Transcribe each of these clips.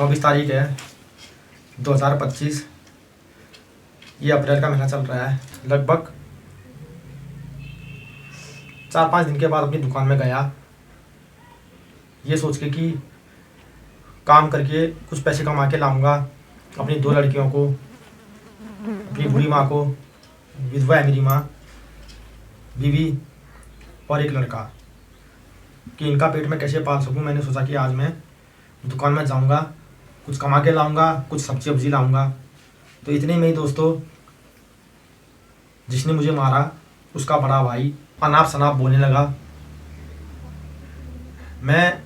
24 तारीख है 2025। ये अप्रैल का महीना चल रहा है। लगभग 4-5 दिन के बाद अपनी दुकान में गया, ये सोच के कि काम करके कुछ पैसे कमा के लाऊंगा अपनी 2 लड़कियों को, अपनी बूढ़ी माँ को, विधवा है मेरी माँ, बीवी और एक लड़का, कि इनका पेट में कैसे पाल सकूं। मैंने सोचा कि आज मैं दुकान में जाऊंगा, कुछ कमा के लाऊंगा, कुछ सब्जी वब्जी लाऊंगा। तो इतने में ही दोस्तों, जिसने मुझे मारा उसका बड़ा भाई अनाप शनाप बोलने लगा। मैं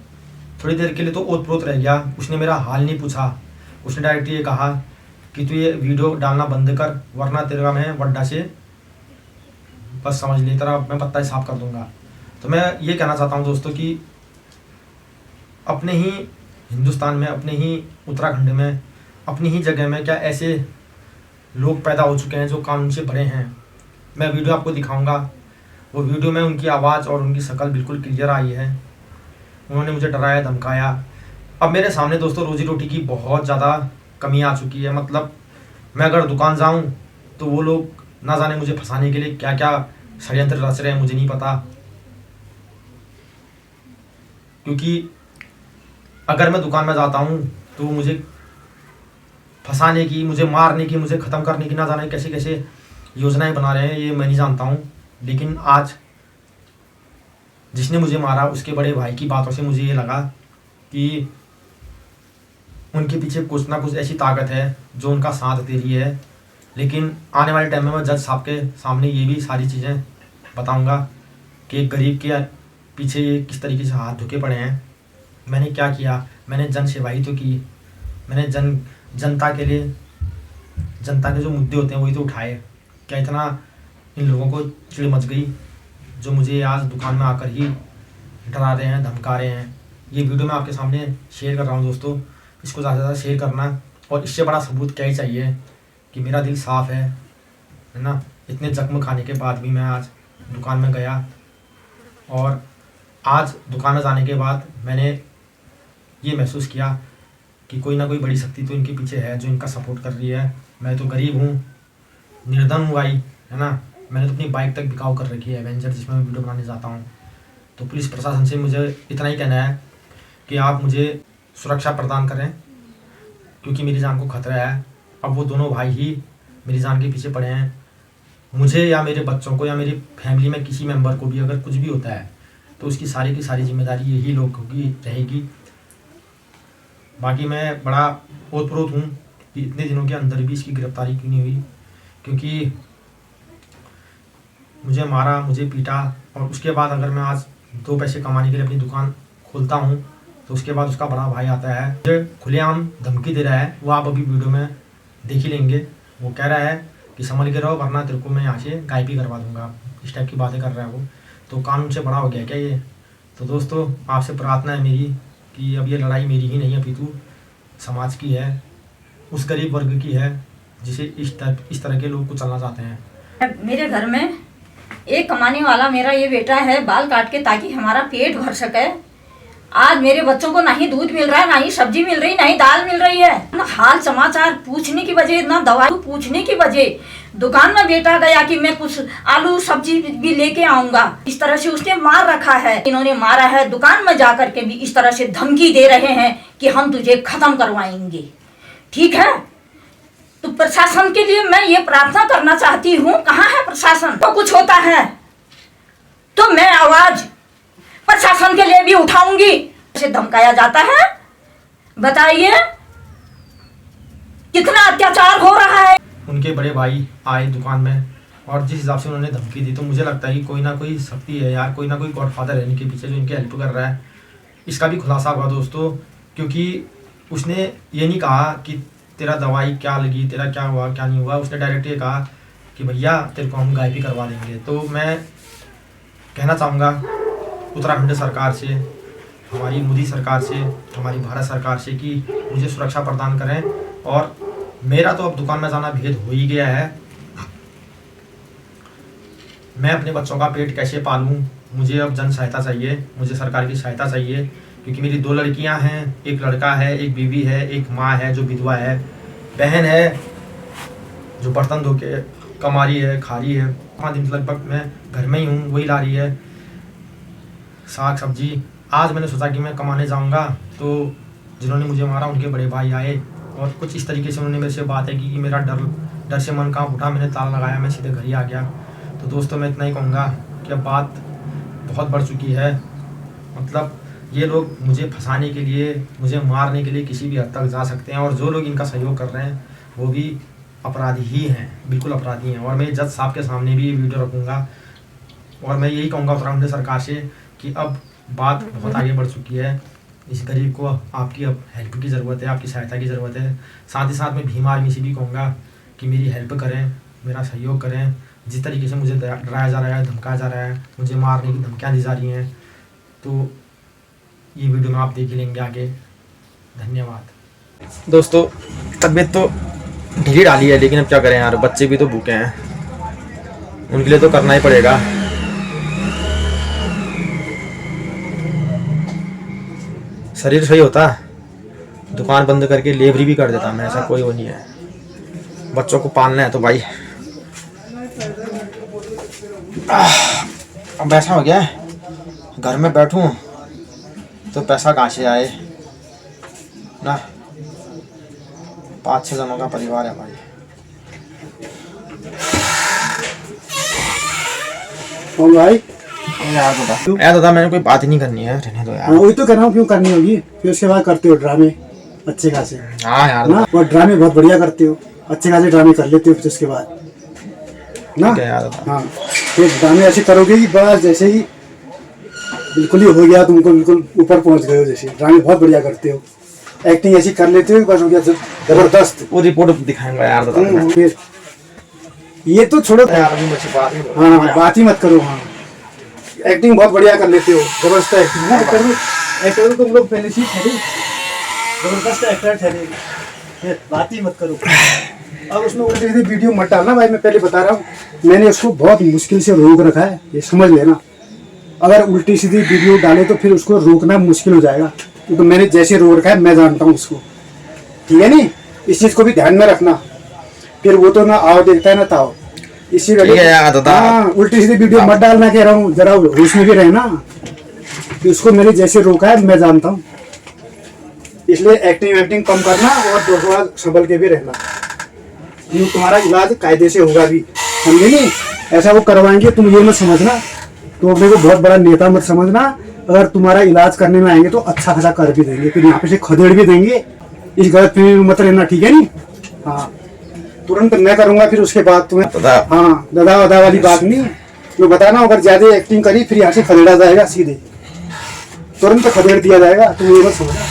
थोड़ी देर के लिए तो ओत प्रोत रह गया। उसने मेरा हाल नहीं पूछा, उसने डायरेक्ट ये कहा कि तू ये वीडियो डालना बंद कर, वरना तेरा मैं वड्डा से बस समझ ले, तेरा मैं पत्ता ही साफ कर दूंगा। तो मैं ये कहना चाहता हूँ दोस्तों कि अपने ही हिंदुस्तान में, अपने ही उत्तराखंड में, अपनी ही जगह में क्या ऐसे लोग पैदा हो चुके हैं जो कानून से भरे हैं। मैं वीडियो आपको दिखाऊंगा। वो वीडियो में उनकी आवाज़ और उनकी शक्ल बिल्कुल क्लियर आई है। उन्होंने मुझे डराया, धमकाया। अब मेरे सामने दोस्तों रोजी रोटी की बहुत ज़्यादा कमी आ चुकी है। मतलब मैं अगर दुकान जाऊं तो वो लोग ना जाने मुझे फंसाने के लिए क्या क्या षड्यंत्र रच रहे हैं, मुझे नहीं पता। क्योंकि अगर मैं दुकान में जाता हूं तो मुझे फंसाने की, मुझे मारने की, मुझे ख़त्म करने की ना जाने कैसे कैसे योजनाएं बना रहे हैं, ये मैं नहीं जानता हूं। लेकिन आज जिसने मुझे मारा उसके बड़े भाई की बातों से मुझे ये लगा कि उनके पीछे कुछ ना कुछ ऐसी ताकत है जो उनका साथ दे रही है। लेकिन आने वाले टाइम में मैं जज साहब के सामने ये भी सारी चीज़ें बताऊंगा कि एक गरीब के पीछे ये किस तरीके से हाथ धुके पड़े हैं। मैंने क्या किया? मैंने जन सेवा ही तो की। मैंने जनता के लिए, जनता के जो मुद्दे होते हैं वही तो उठाए। क्या इतना इन लोगों को चिड़ मच गई जो मुझे आज दुकान में आकर ही डरा रहे हैं, धमका रहे हैं। ये वीडियो मैं आपके सामने शेयर कर रहा हूँ दोस्तों। इसको ज़्यादा से ज़्यादा शेयर करना, और इससे बड़ा सबूत क्या ही चाहिए कि मेरा दिल साफ़ है ना। इतने जख्म खाने के बाद भी मैं आज दुकान में गया, और आज दुकान में जाने के बाद मैंने ये महसूस किया कि कोई ना कोई बड़ी शक्ति तो इनके पीछे है जो इनका सपोर्ट कर रही है। मैं तो गरीब हूँ, निर्धन हूँ भाई, है ना। मैंने तो अपनी बाइक तक बिकाऊ कर रखी है, एवेंजर, जिसमें मैं वीडियो बनाने जाता हूँ। तो पुलिस प्रशासन से मुझे इतना ही कहना है कि आप मुझे सुरक्षा प्रदान करें, क्योंकि मेरी जान को खतरा है। अब वो दोनों भाई ही मेरी जान के पीछे पड़े हैं। मुझे या मेरे बच्चों को या मेरी फैमिली में किसी मेंबर को भी अगर कुछ भी होता है तो उसकी सारी की सारी जिम्मेदारी यही लोगों की रहेगी। बाकी मैं बड़ा ओतप्रोत हूँ कि इतने दिनों के अंदर भी इसकी गिरफ्तारी क्यों नहीं हुई, क्योंकि मुझे मारा, मुझे पीटा, और उसके बाद अगर मैं आज 2 पैसे कमाने के लिए अपनी दुकान खोलता हूँ तो उसके बाद उसका बड़ा भाई आता है, मुझे खुलेआम धमकी दे रहा है। वो आप अभी वीडियो में देख ही लेंगे। वो कह रहा है कि संभल के रहो वरना तेरे को मैं यहाँ से गायब ही करवा दूंगा। इस टाइप की बातें कर रहा है वो। तो कानून से बड़ा हो गया क्या ये? तो दोस्तों, आपसे प्रार्थना है मेरी कि अब ये लड़ाई मेरी ही नहीं है अपितु समाज की है, उस गरीब वर्ग की है जिसे इस तरह के लोग को चलना चाहते हैं। मेरे घर में एक कमाने वाला मेरा ये बेटा है, बाल काट के ताकि हमारा पेट भर सके। आज मेरे बच्चों को ना ही दूध मिल रहा है, ना ही सब्जी मिल रही, ना ही दाल मिल रही है। ना हाल समाचार पूछने की वजह, ना दवाई पूछने की वजह दुकान में बेटा गया कि मैं कुछ आलू सब्जी भी लेके आऊंगा। इस तरह से उसने मार रखा है, इन्होंने मारा है। दुकान में जाकर के भी इस तरह से धमकी दे रहे हैं कि हम तुझे खत्म करवाएंगे। ठीक है, तो प्रशासन के लिए मैं ये प्रार्थना करना चाहती हूँ, कहाँ है प्रशासन? तो कुछ होता है तो मैं आवाज प्रशासन के लिए भी उठाऊंगी। ऐसे धमकाया जाता है, बताइए कितना अत्याचार हो रहा है। उनके बड़े भाई आए दुकान में, और जिस हिसाब से उन्होंने धमकी दी, तो मुझे लगता है कि कोई ना कोई शक्ति है यार, कोई ना कोई गॉडफादर है इनके पीछे जो इनकी हेल्प कर रहा है। इसका भी खुलासा हुआ दोस्तों, क्योंकि उसने ये नहीं कहा कि तेरा दवाई क्या लगी, तेरा क्या हुआ क्या नहीं हुआ। उसने डायरेक्ट ये कहा कि भैया तेरे को हम गायब ही करवा देंगे। तो मैं कहना चाहूँगा उत्तराखंड सरकार से, हमारी मोदी सरकार से, हमारी भारत सरकार से कि मुझे सुरक्षा प्रदान करें। और मेरा तो अब दुकान में जाना भेद हो ही गया है। मैं अपने बच्चों का पेट कैसे पालूं? मुझे अब जन सहायता चाहिए, मुझे सरकार की सहायता चाहिए क्योंकि मेरी 2 लड़कियां हैं, एक लड़का है, एक बीवी है, एक माँ है जो विधवा है, बहन है जो बर्तन धो के कमा रही है, खा रही है। 5 दिन लगभग मैं घर में ही हूँ, वही ला रही है साग सब्जी। आज मैंने सोचा कि मैं कमाने जाऊँगा, तो जिन्होंने मुझे मारा उनके बड़े भाई आए और कुछ इस तरीके से उन्होंने मेरे से बातें की कि मेरा डर से मन काँप उठा। मैंने ताला लगाया, मैं सीधे घर ही आ गया। तो दोस्तों मैं इतना ही कहूँगा कि अब बात बहुत बढ़ चुकी है। मतलब ये लोग मुझे फंसाने के लिए, मुझे मारने के लिए किसी भी हद तक जा सकते हैं, और जो लोग इनका सहयोग कर रहे हैं वो भी अपराधी ही हैं, बिल्कुल अपराधी हैं। और मैं जज साहब के सामने भी ये वीडियो रखूँगा और मैं यही कहूँगा उत्तराखंड सरकार से कि अब बात बहुत आगे बढ़ चुकी है। इस गरीब को आपकी अब हेल्प की ज़रूरत है, आपकी सहायता की ज़रूरत है। साथ ही साथ मैं भीम आर्मी से भी कहूँगा कि मेरी हेल्प करें, मेरा सहयोग करें। जिस तरीके से मुझे डराया जा रहा है, धमकाया जा रहा है, मुझे मारने की धमकियाँ दी जा रही हैं, तो ये वीडियो में आप देख ही लेंगे आगे। धन्यवाद। दोस्तों तबीयत तो ढीली डाली है, लेकिन अब क्या करें यार, बच्चे भी तो भूखे हैं, उनके लिए तो करना ही पड़ेगा। शरीर सही होता दुकान बंद करके लेबरी भी कर देता मैं, ऐसा कोई वो नहीं है। बच्चों को पालना है तो भाई अब ऐसा हो गया है, घर में बैठूं तो पैसा कहाँ से आए ना। 5-6 जनों का परिवार है भाई। कौन भाई? यार दादा मैंने कोई बात ही नहीं करनी है, रहने दो यार। वही तो कर रहा हूँ, क्यों करनी होगी? फिर उसके बाद करते हो ड्रामे अच्छे खासे। हाँ यार ना, और ड्रामे बहुत बढ़िया करते हो, अच्छे खासे ड्रामे कर लेते हो। फिर उसके बाद ना, हाँ फिर ड्रामे ऐसे करोगे कि बस जैसे ही बिल्कुल ही हो गया, तुमको बिल्कुल ऊपर पहुंच गए हो। जैसे ड्रामे बहुत बढ़िया करते हो, एक्टिंग ऐसी कर लेते हो, बस हो गया जबरदस्त। वो रिपोर्ट दिखाएंगा यार दादा। फिर ये तो छोड़ो यार, अभी मुझे बात नहीं करो। हाँ बात ही मत करो। हाँ एक्टिंग बहुत बढ़िया कर लेते हो, जबरदस्त एक्टिंग ना करो। एक्टर तो तुम लोग पहले से ठहरे, जबरदस्त एक्टर ठहरे, बात ही मत करो। अब उसमें उल्टे सीधे वीडियो मत डालना भाई, मैं पहले बता रहा हूँ। मैंने उसको बहुत मुश्किल से रोक रखा है, ये समझ लेना। अगर उल्टी सीधी वीडियो डाले तो फिर उसको रोकना मुश्किल हो जाएगा, क्योंकि तो मैंने जैसे रोक रखा है मैं जानता हूँ उसको, ठीक है नहीं? इस चीज़ को भी ध्यान में रखना। फिर वो तो ना आओ देखता है ना ताओ, इसी वजह। हाँ उल्टी सीधी वीडियो मत डालना कह रहा हूँ, जरा होश में भी रहना। कि उसको मैंने जैसे रोका है मैं जानता हूँ, इसलिए एक्टिंग कम करना और थोड़ा संभल के भी रहना। यूँ तुम्हारा इलाज कायदे से होगा भी, समझे नहीं? ऐसा वो करवाएंगे, तुम ये मत समझना तो अपने को बहुत बड़ा नेता मत समझना। अगर तुम्हारा इलाज करने में आएंगे तो अच्छा खासा कर भी देंगे, फिर यहाँ पे से खदेड़ भी देंगे। इस गलतफहमी में मत रहना, ठीक है नहीं? हाँ तुरंत मैं करूंगा, फिर उसके बाद तुम्हें हाँ दादा वादा वाली बात नहीं। मैं बताना, अगर ज्यादा एक्टिंग करी फिर यहाँ से खदेड़ा जाएगा, सीधे तुरंत खदेड़ दिया जाएगा, तुम ये मत समझना।